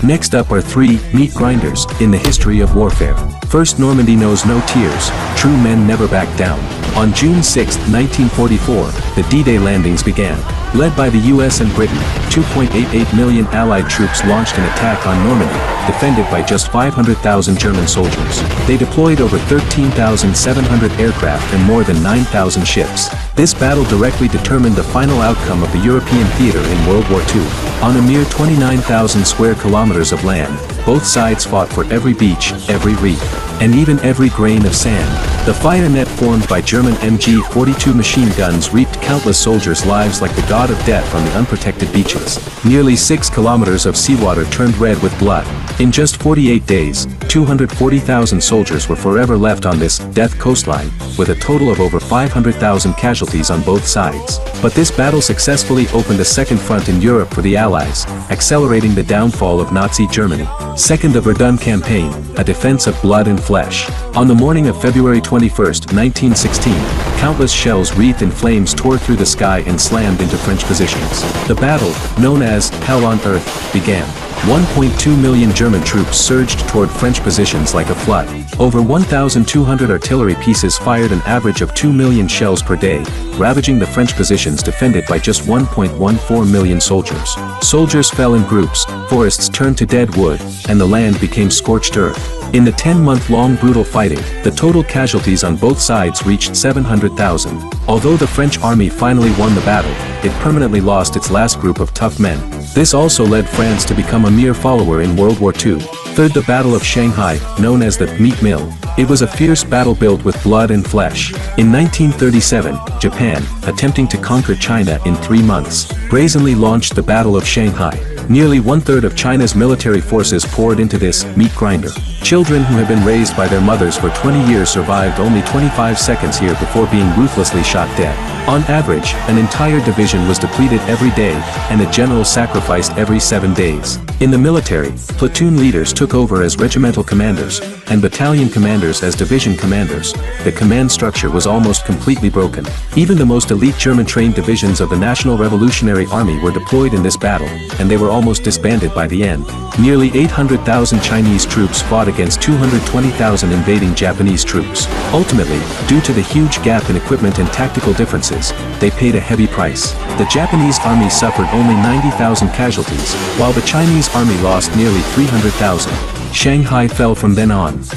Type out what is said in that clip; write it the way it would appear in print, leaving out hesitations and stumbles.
Next up are 3 meat grinders in the history of warfare. First, Normandy knows no tears. True men never back down. On June 6, 1944, the D-Day landings began. Led by the US and Britain, 2.88 million Allied troops launched an attack on Normandy, defended by just 500,000 German soldiers. They deployed over 13,700 aircraft and more than 9,000 ships. This battle directly determined the final outcome of the European theater in World War II. On a mere 29,000 square kilometers of land, both sides fought for every beach, every reef, and even every grain of sand. The fire net formed by German MG-42 machine guns reaped countless soldiers' lives like the god of death on the unprotected beaches. Nearly 6 kilometers of seawater turned red with blood. In just 48 days, 240,000 soldiers were forever left on this death coastline, with a total of over 500,000 casualties on both sides. But this battle successfully opened a second front in Europe for the Allies, accelerating the downfall of Nazi Germany. Second, the Verdun campaign, a defense of blood and flesh. On the morning of February 21, 1916, countless shells wreathed in flames tore through the sky and slammed into French positions. The battle, known as Hell on Earth, began. 1.2 million German troops surged toward French positions like a flood. Over 1,200 artillery pieces fired an average of 2 million shells per day, ravaging the French positions defended by just 1.14 million soldiers. Soldiers fell in groups, forests turned to dead wood, and the land became scorched earth. In the 10-month-long brutal fighting, the total casualties on both sides reached 700,000. Although the French army finally won the battle, it permanently lost its last group of tough men. This also led France to become a mere follower in World War II. Third, the Battle of Shanghai, known as the Meat Mill. It was a fierce battle built with blood and flesh. In 1937, Japan, attempting to conquer China in 3 months, brazenly launched the Battle of Shanghai. Nearly 1/3 of China's military forces poured into this meat grinder. Children who had been raised by their mothers for 20 years survived only 25 seconds here before being ruthlessly shot dead. On average, an entire division was depleted every day, and a general sacrificed every 7 days. In the military, platoon leaders took over as regimental commanders, and battalion commanders as division commanders. The command structure was almost completely broken. Even the most elite German-trained divisions of the National Revolutionary Army were deployed in this battle, and they were almost disbanded by the end. Nearly 800,000 Chinese troops fought against 220,000 invading Japanese troops. Ultimately, due to the huge gap in equipment and tactical differences, they paid a heavy price. The Japanese army suffered only 90,000 casualties, while the Chinese army lost nearly 300,000. Shanghai fell from then on.